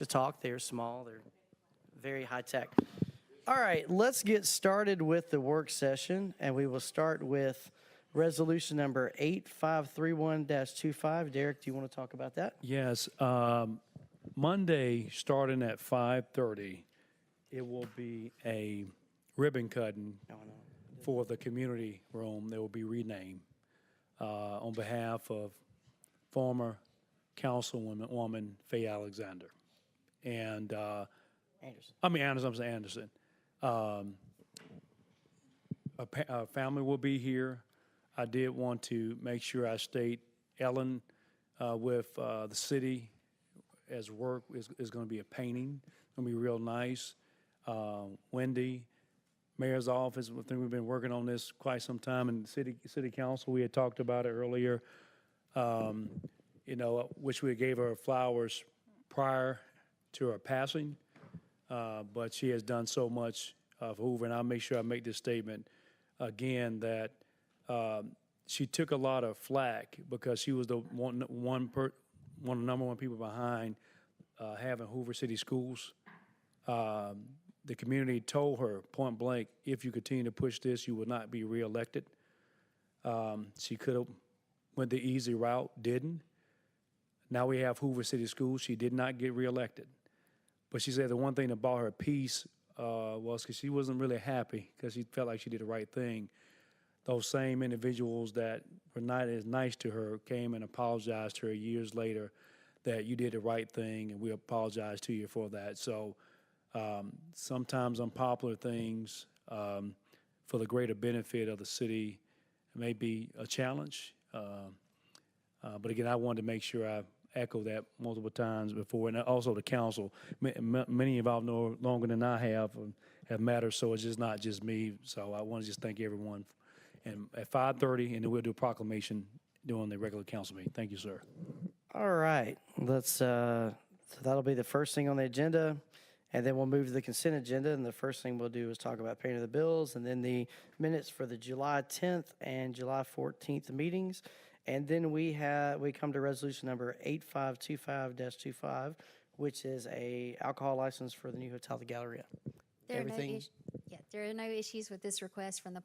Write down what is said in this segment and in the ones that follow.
to talk. They're small. They're very high tech. All right, let's get started with the work session, and we will start with resolution number 8531-25. Derek, do you want to talk about that? Yes, Monday, starting at 5:30, it will be a ribbon cutting for the community room. They will be renamed on behalf of former Councilwoman Faye Alexander. And, Anderson. Anderson. A family will be here. I did want to make sure I state Ellen with the city as work is going to be a painting. It's going to be real nice. Wendy, mayor's office, I think we've been working on this quite some time, and city council, we had talked about it earlier. Wish we gave her flowers prior to her passing, but she has done so much for Hoover, and I'll make sure I make this statement again that she took a lot of flack because she was the one of the number one people behind having Hoover City Schools. The community told her point blank, if you continue to push this, you will not be reelected. She could have went the easy route, didn't. Now we have Hoover City Schools. She did not get reelected. But she said the one thing that brought her peace was because she wasn't really happy because she felt like she did the right thing. Those same individuals that were not as nice to her came and apologized to her years later that you did the right thing, and we apologize to you for that. So sometimes unpopular things for the greater benefit of the city may be a challenge. But again, I wanted to make sure I echo that multiple times before, and also the council. Many involved know longer than I have mattered, so it's just not just me. So I want to just thank everyone. And at 5:30, and then we'll do a proclamation during the regular council meeting. Thank you, sir. All right, so that'll be the first thing on the agenda, and then we'll move to the consent agenda, and the first thing we'll do is talk about paying of the bills, and then the minutes for the July 10th and July 14th meetings, and then we come to resolution number 8525-25, which is a alcohol license for the new Hotel the Galleria. There are no issues with this request from the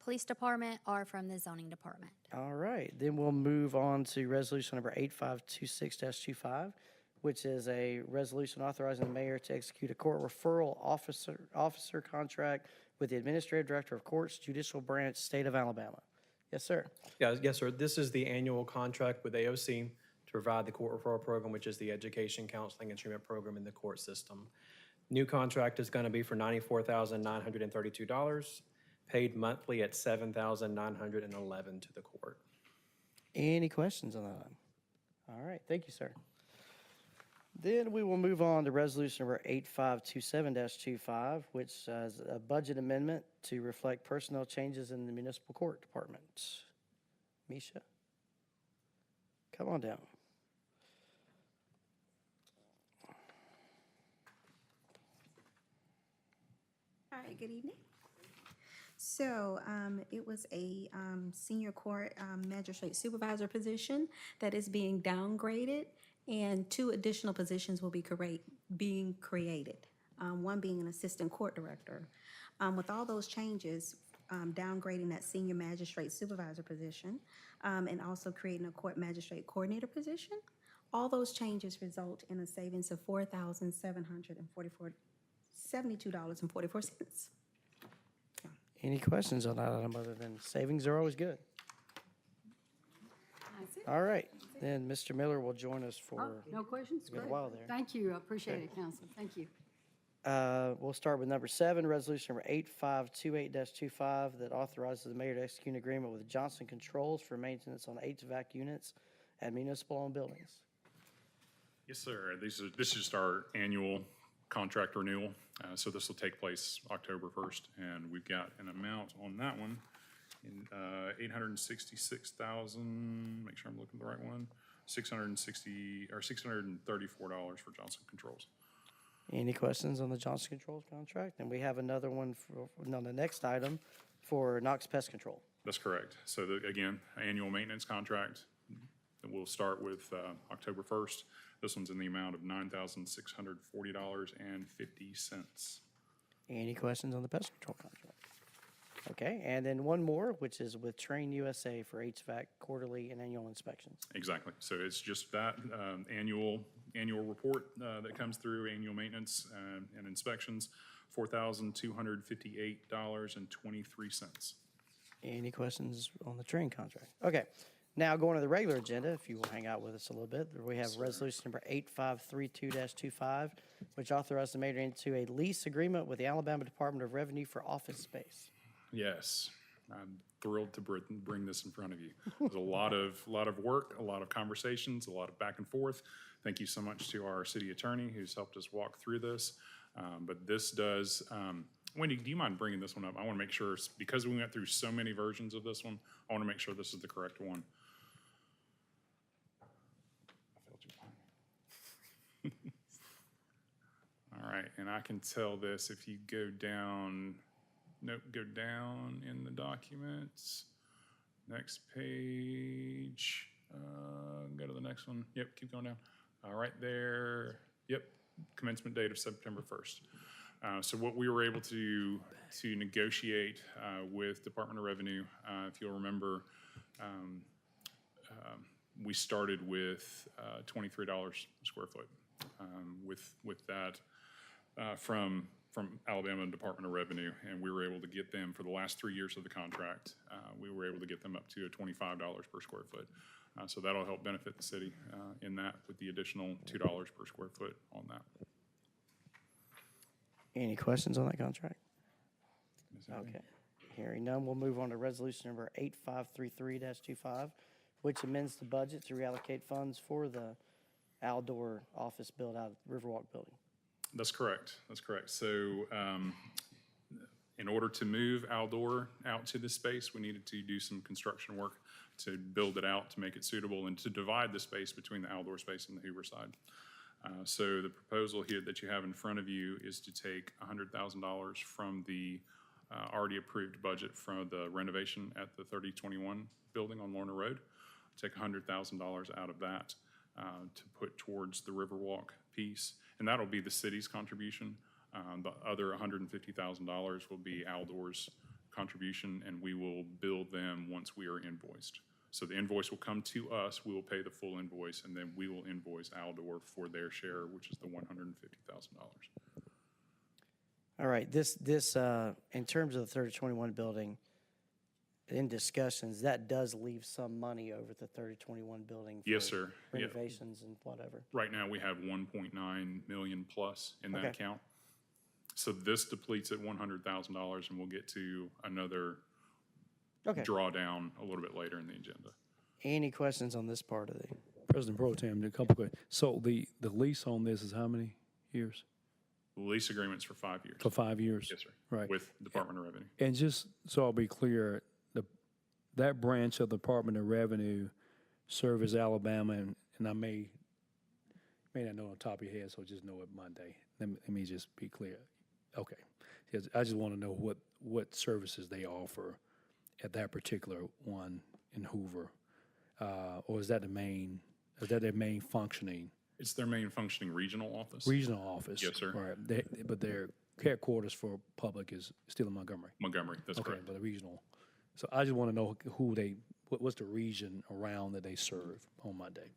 police department or from the zoning department. All right, then we'll move on to resolution number 8526-25, which is a resolution authorizing the mayor to execute a court referral officer contract with the administrative director of courts, judicial branch, state of Alabama. Yes, sir. Yes, sir. This is the annual contract with AOC to provide the court referral program, which is the education, counseling, and treatment program in the court system. New contract is going to be for $94,932, paid monthly at $7,911 to the court. Any questions on that? All right, thank you, sir. Then we will move on to resolution number 8527-25, which is a budget amendment to reflect personnel changes in the municipal court department. Misha, come on down. All right, good evening. So it was a senior court magistrate supervisor position that is being downgraded, and 2 additional positions will be being created, one being an assistant court director. With all those changes, downgrading that senior magistrate supervisor position and also creating a court magistrate coordinator position, all those changes result in a savings of $4,772.44. Any questions on that item other than savings are always good? That's it. All right, then Mr. Miller will join us for No questions? a good Great. while there. Thank you. I appreciate it, Council. Thank you. We'll start with number 7, resolution number 8528-25, that authorizes the mayor to execute an agreement with Johnson Controls for maintenance on HVAC units at municipal-owned buildings. Yes, sir. This is just our annual contract renewal. So this will take place October 1st, and we've got an amount on that one in $866,000. Make sure I'm looking at the right one. $634 for Johnson Controls. Any questions on the Johnson Controls contract? And we have another one on the next item for Knox Pest Control. That's correct. So again, annual maintenance contract. We'll start with October 1st. This one's in the amount of $9,640.50. Any questions on the pest control contract? Okay, and then one more, which is with Train USA for HVAC quarterly and annual inspections. Exactly. So it's just that annual report that comes through, annual maintenance and inspections, $4,258.23. Any questions on the train contract? Okay, now going to the regular agenda, if you will hang out with us a little bit, we have resolution number 8532-25, which authorizes the mayor to enter into a lease agreement with the Alabama Department of Revenue for office space. Yes, I'm thrilled to bring this in front of you. There's a lot of work, a lot of conversations, a lot of back and forth. Thank you so much to our city attorney who's helped us walk through this. But this does, Wendy, do you mind bringing this one up? I want to make sure, because we went through so many versions of this one, I want to make sure this is the correct one. I failed you. All right, and I can tell this if you go down. Nope, go down in the documents. Next page. Go to the next one. Yep, keep going down. Right there. Yep, commencement date of September 1st. So what we were able to negotiate with Department of Revenue, if you'll remember, we started with $23 a square foot. With that from Alabama Department of Revenue, and we were able to get them for the last 3 years of the contract. We were able to get them up to $25 per square foot. So that'll help benefit the city in that with the additional $2 per square foot on that. Any questions on that contract? Okay, hearing none, we'll move on to resolution number 8533-25, which amends the budget to reallocate funds for the outdoor office build out at the Riverwalk building. That's correct. That's correct. So in order to move Aldor out to this space, we needed to do some construction work to build it out, to make it suitable, and to divide the space between the Aldor space and the Hoover side. So the proposal here that you have in front of you is to take $100,000 from the already approved budget from the renovation at the 3021 building on Lorna Road. Take $100,000 out of that to put towards the Riverwalk piece. And that'll be the city's contribution. The other $150,000 will be Aldor's contribution, and we will bill them once we are invoiced. So the invoice will come to us, we will pay the full invoice, and then we will invoice Aldor for their share, which is the $150,000. All right, this in terms of the 3021 building, in discussions, that does leave some money over at the 3021 building. Yes, for sir. Yeah. Renovations and whatever. Right now, we have 1.9 million plus in that Okay. account. So this depletes at $100,000, and we'll get to another Okay. drawdown a little bit later in the agenda. Any questions on this part of the? President Pro Tem, a couple questions. So the lease on this is how many years? The lease agreement's for 5 years. For 5 years? Yes, sir. Right. With Department of Revenue. And just so I'll be clear, that branch of the Department of Revenue serves Alabama, and I may not know on top of your head, so just know it Monday. Let me just be clear. Okay. Yes, I just want to know what services they offer at that particular one in Hoover. Or is that their main functioning? It's their main functioning regional office. Regional office? Yes, sir. All right. But their headquarters for public is still in Montgomery? Montgomery, that's Okay, correct. but the regional. So I just want to know what's the region around that they serve on Monday?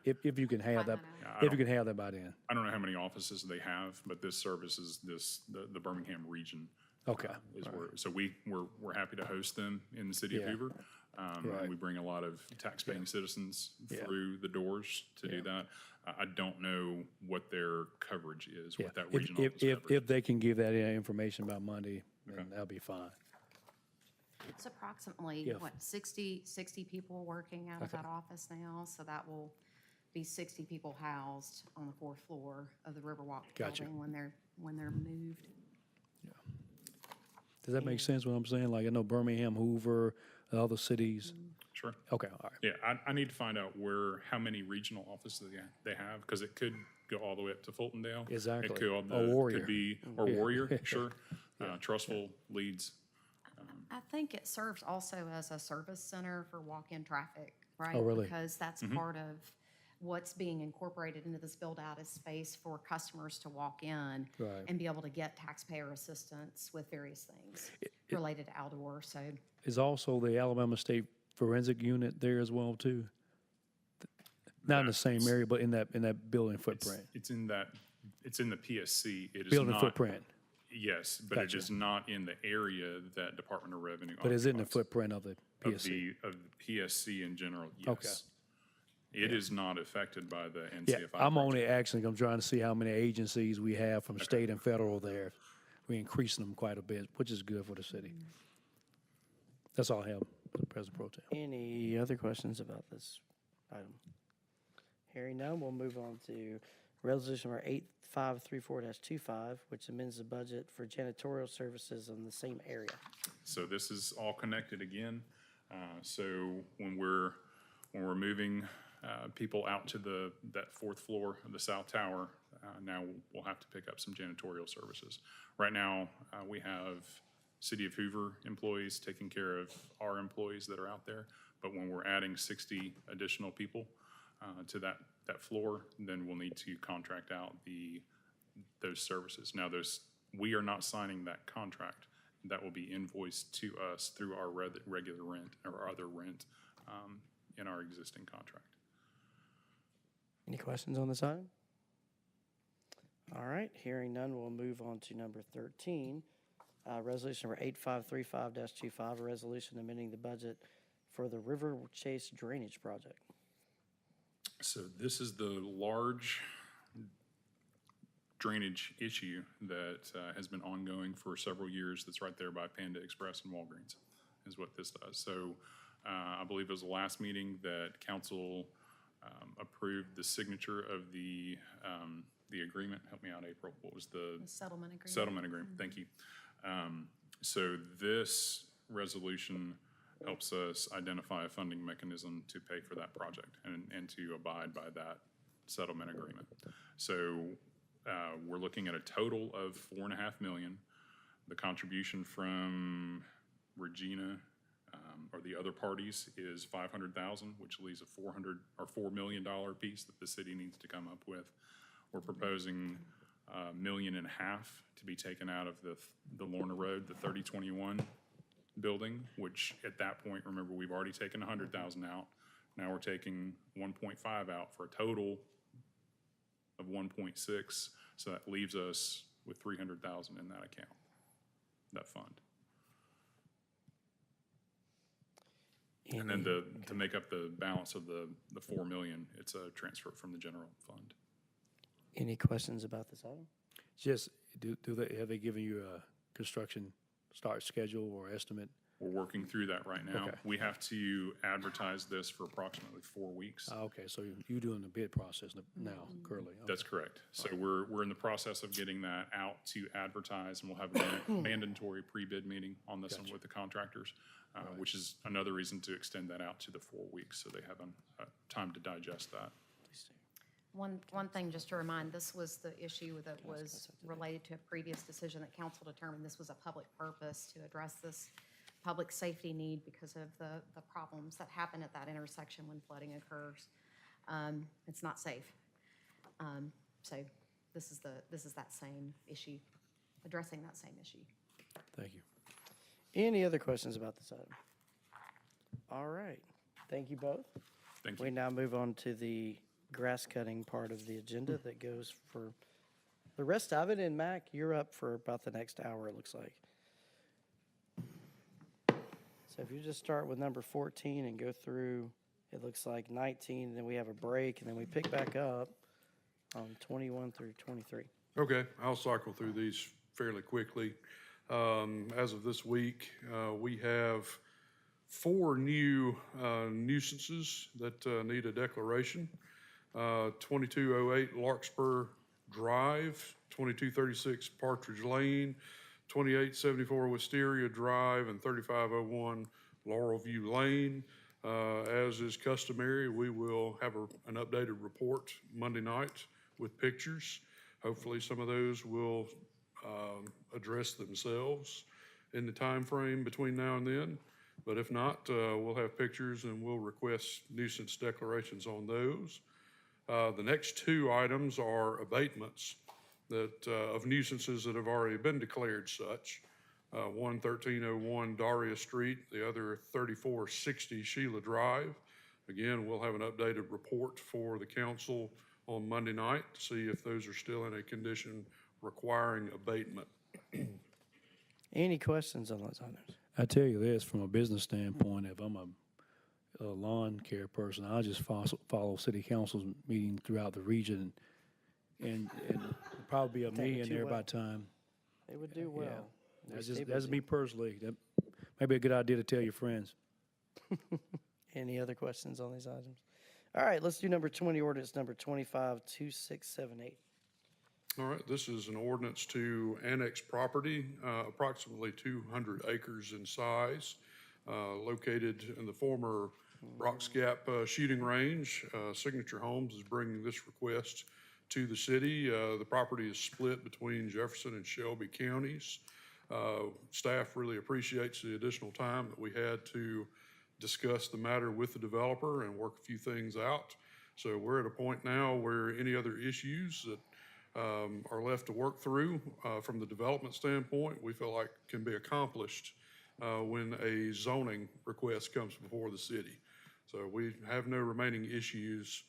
If you can have that, if you can have that by then. I don't know how many offices they have, but this services the Birmingham region. Okay. So we're happy to host them in the city of Yeah. Hoover. Right. And we bring a lot of tax-paying citizens Yeah. through the doors to do that. I don't know what their coverage is, Yeah. what that regional office If covers. they can give that information by Monday, then that'll be fine. It's approximately, Yeah. 60 people working out of that office now, so that will be 60 people housed on the 4th floor of the Riverwalk Gotcha. building when they're moved. Does that make sense what I'm saying? Like I know Birmingham, Hoover, the other cities. Sure. Okay, all right. Yeah, I need to find out how many regional offices they have, because it could go all the way up to Fultondale. Exactly. It could, Or Warrior. Could be, or Warrior, sure. Trustful Leeds. I think it serves also as a service center for walk-in traffic, right? Oh, really? Because that's part of what's being incorporated into this build-out is space for customers to walk in Right. and be able to get taxpayer assistance with various things related to outdoor, so. Is also the Alabama State Forensic Unit there as well, too? Not in the same area, but in that building footprint? It's in the PSC. It is Building not. footprint, Yes, but it Gotcha. is not in the area that Department of Revenue but is it in the occupies. footprint of the Of PSC? the PSC in general, Okay. yes. It is not affected by the Yeah, NCFI. I'm project. only asking, I'm trying to see how many agencies we have from state and federal there. We're increasing them quite a bit, which is good for the city. That's all I have, President Pro Tem. Any other questions about this item? Hearing none, we'll move on to resolution number 8534-25, which amends the budget for janitorial services in the same area. So this is all connected again. So when we're moving people out to that fourth floor of the south tower, now we'll have to pick up some janitorial services. Right now, we have City of Hoover employees taking care of our employees that are out there. But when we're adding 60 additional people to that floor, then we'll need to contract out those services. Now, we are not signing that contract. That will be invoiced to us through our regular rent or other rent in our existing contract. Any questions on this item? All right, hearing none, we'll move on to number 13, resolution number 8535-25, a resolution amending the budget for the River Chase Drainage Project. So this is the large drainage issue that has been ongoing for several years. That's right there by Panda Express and Walgreens is what this does. So I believe it was the last meeting that council approved the signature of the agreement. Help me out, April. What was the Settlement agreement. settlement agreement? Thank you. So this resolution helps us identify a funding mechanism to pay for that project and to abide by that settlement agreement. So we're looking at a total of $4.5 million. The contribution from Regina or the other parties is $500,000, which leaves a $4 million piece that the city needs to come up with. We're proposing $1.5 million to be taken out of the Lorna Road, the 3021 building, which at that point, remember, we've already taken 100,000 out. Now we're taking 1.5 out for a total of 1.6. So that leaves us with 300,000 in that account, that fund. And then to make up the balance of the 4 million, it's a transfer from the general fund. Any questions about this item? Just, have they given you a construction start schedule or estimate? We're working through that right now. Okay. We have to advertise this for approximately 4 weeks. Okay, so you're doing the bid process now, currently? Okay. That's correct. So we're in the process of getting that out to advertise, and we'll have a mandatory pre-bid meeting on this one with the contractors, which is another reason to extend that out to the 4 weeks, so they have time to digest that. One thing just to remind, this was the issue that was related to a previous decision that council determined this was a public purpose to address this public safety need because of the problems that happen at that intersection when flooding occurs. It's not safe. So this is that same issue, addressing that same issue. Thank you. Any other questions about this item? All right, thank you both. Thank We you. now move on to the grass cutting part of the agenda that goes for the rest of it. And Mac, you're up for about the next hour, it looks like. So if you just start with number 14 and go through, it looks like 19, then we have a break, and then we pick back up on 21 through 23. Okay, I'll cycle through these fairly quickly. As of this week, we have 4 new nuisances that need a declaration. 2208 Larkspur Drive, 2236 Partridge Lane, 2874 Wisteria Drive, and 3501 Laurel View Lane. As is customary, we will have an updated report Monday night with pictures. Hopefully some of those will address themselves in the time frame between now and then. But if not, we'll have pictures and we'll request nuisance declarations on those. The next two items are abatements that, of nuisances that have already been declared such. One 1301 Daria Street, the other 3460 Sheila Drive. Again, we'll have an updated report for the council on Monday night to see if those are still in a condition requiring abatement. Any questions on those items? I tell you this, from a business standpoint, if I'm a lawn care person, I'll just follow city council's meeting throughout the region, and probably be a Take it million too there by well. time. They would do well. They That's stay just, that's busy. me personally. That may be a good idea to tell your friends. Any other questions on these items? All right, let's do number 20, ordinance number 252678. All right, this is an ordinance to annex property, approximately 200 acres in size, located in the former Rocks Gap shooting range. Signature Homes is bringing this request to the city. The property is split between Jefferson and Shelby counties. Staff really appreciates the additional time that we had to discuss the matter with the developer and work a few things out. So we're at a point now where any other issues that are left to work through from the development standpoint, we feel like can be accomplished when a zoning request comes before the city. So we have no remaining issues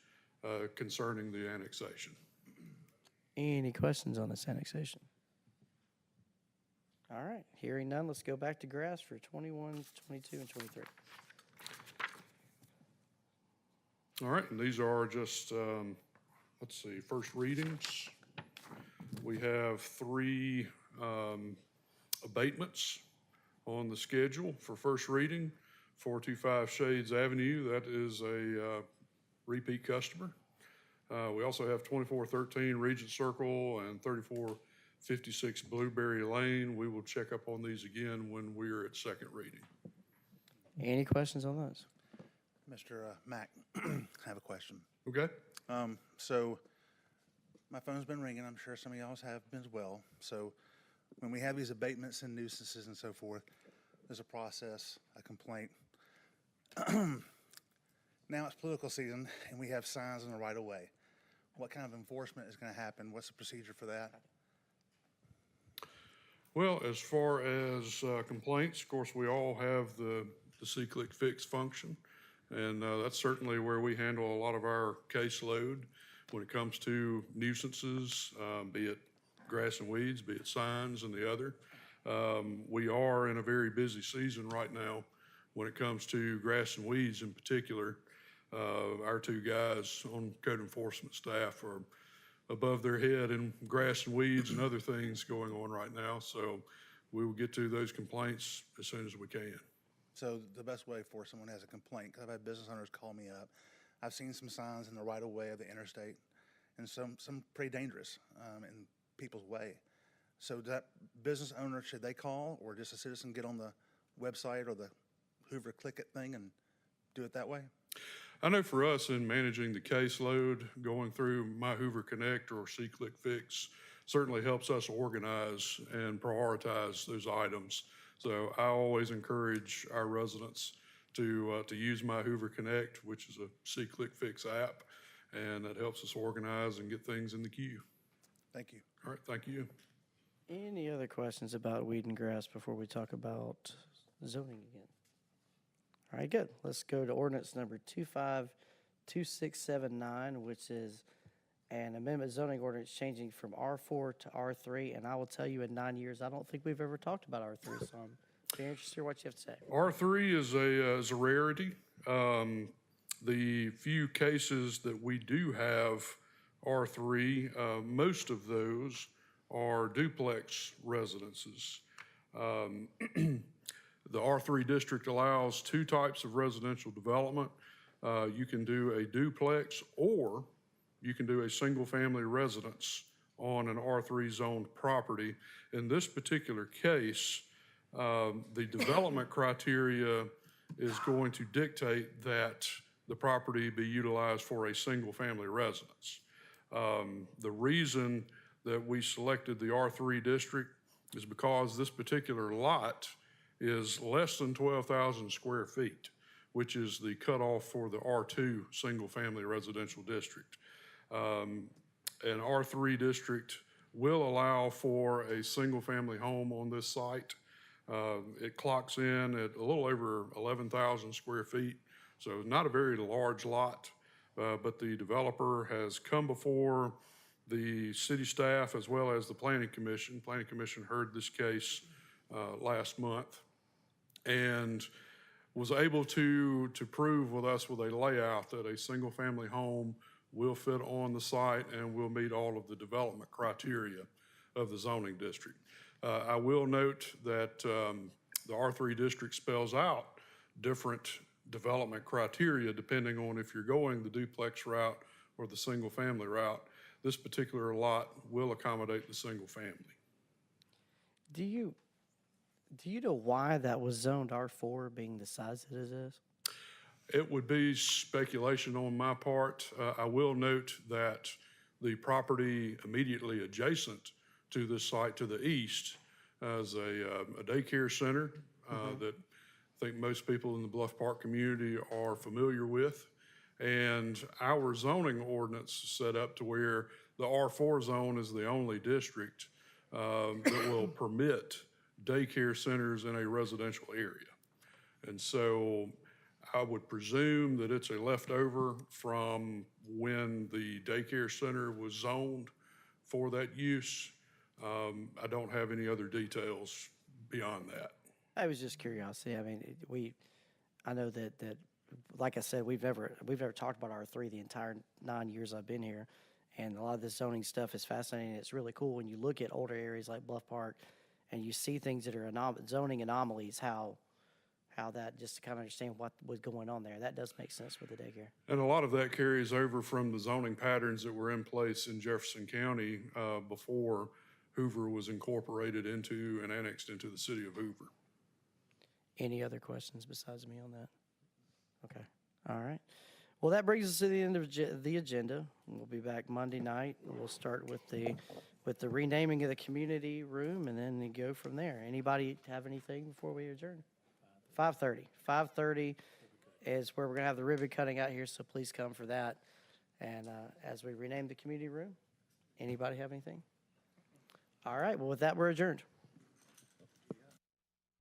concerning the annexation. Any questions on this annexation? All right, hearing none, let's go back to grass for 21, 22, and 23. All right, and these are just, let's see, first readings. We have three abatements on the schedule for first reading. 425 Shades Avenue, that is a repeat customer. We also have 2413 Regent Circle and 3456 Blueberry Lane. We will check up on these again when we're at second reading. Any questions on those? Mr. Mack, I have a question. Okay? So my phone's been ringing. I'm sure some of y'all's have been as well. So when we have these abatements and nuisances and so forth, there's a process, a complaint. Now it's political season and we have signs in the right of way. What kind of enforcement is going to happen? What's the procedure for that? Well, as far as complaints, of course, we all have the see-click fix function. And that's certainly where we handle a lot of our caseload when it comes to nuisances, be it grass and weeds, be it signs and the other. We are in a very busy season right now when it comes to grass and weeds in particular. Our two guys on code enforcement staff are above their head in grass and weeds and other things going on right now. So we will get to those complaints as soon as we can. So the best way for someone who has a complaint, because I've had business owners call me up. I've seen some signs in the right of way of the interstate and some pretty dangerous in people's way. So that business owner, should they call or just a citizen get on the website or the Hoover Click It thing and do it that way? I know for us in managing the caseload, going through My Hoover Connect or See-Click Fix certainly helps us organize and prioritize those items. So I always encourage our residents to use My Hoover Connect, which is a See-Click Fix app, and that helps us organize and get things in the queue. Thank you. All right, thank you. Any other questions about weed and grass before we talk about zoning again? All right, good. Let's go to ordinance number 252679, which is an amendment zoning ordinance changing from R4 to R3. And I will tell you, in 9 years, I don't think we've ever talked about R3, so I'm very interested in what you have to say. R3 is a rarity. The few cases that we do have R3, most of those are duplex residences. The R3 district allows two types of residential development. You can do a duplex or you can do a single-family residence on an R3 zoned property. In this particular case, the development criteria is going to dictate that the property be utilized for a single-family residence. The reason that we selected the R3 district is because this particular lot is less than 12,000 square feet, which is the cutoff for the R2 single-family residential district. An R3 district will allow for a single-family home on this site. It clocks in at a little over 11,000 square feet, so not a very large lot, but the developer has come before the city staff as well as the Planning Commission. Planning Commission heard this case last month and was able to prove with us with a layout that a single-family home will fit on the site and will meet all of the development criteria of the zoning district. I will note that the R3 district spells out different development criteria depending on if you're going the duplex route or the single-family route. This particular lot will accommodate the single-family. Do you know why that was zoned R4 being the size that it is? It would be speculation on my part. I will note that the property immediately adjacent to this site to the east is a daycare center that I think most people in the Bluff Park community are familiar with. And our zoning ordinance is set up to where the R4 zone is the only district that will permit daycare centers in a residential area. And so I would presume that it's a leftover from when the daycare center was zoned for that use. I don't have any other details beyond that. I was just curiosity. I mean, I know that like I said, we've never talked about R3 the entire 9 years I've been here, and a lot of this zoning stuff is fascinating. It's really cool when you look at older areas like Bluff Park, and you see things that are zoning anomalies. How that, just to kind of understand what was going on there. That does make sense with the daycare. And a lot of that carries over from the zoning patterns that were in place in Jefferson County before Hoover was incorporated into and annexed into the city of Hoover. Any other questions besides me on that? Okay. All right. Well, that brings us to the end of the agenda. We'll be back Monday night. We'll start with the renaming of the community room, and then go from there. Anybody have anything before we adjourn? 5:30. 5:30 is where we're going to have the ribbon cutting out here, so please come for that. And as we rename the community room, anybody have anything? All right. Well, with that, we're adjourned.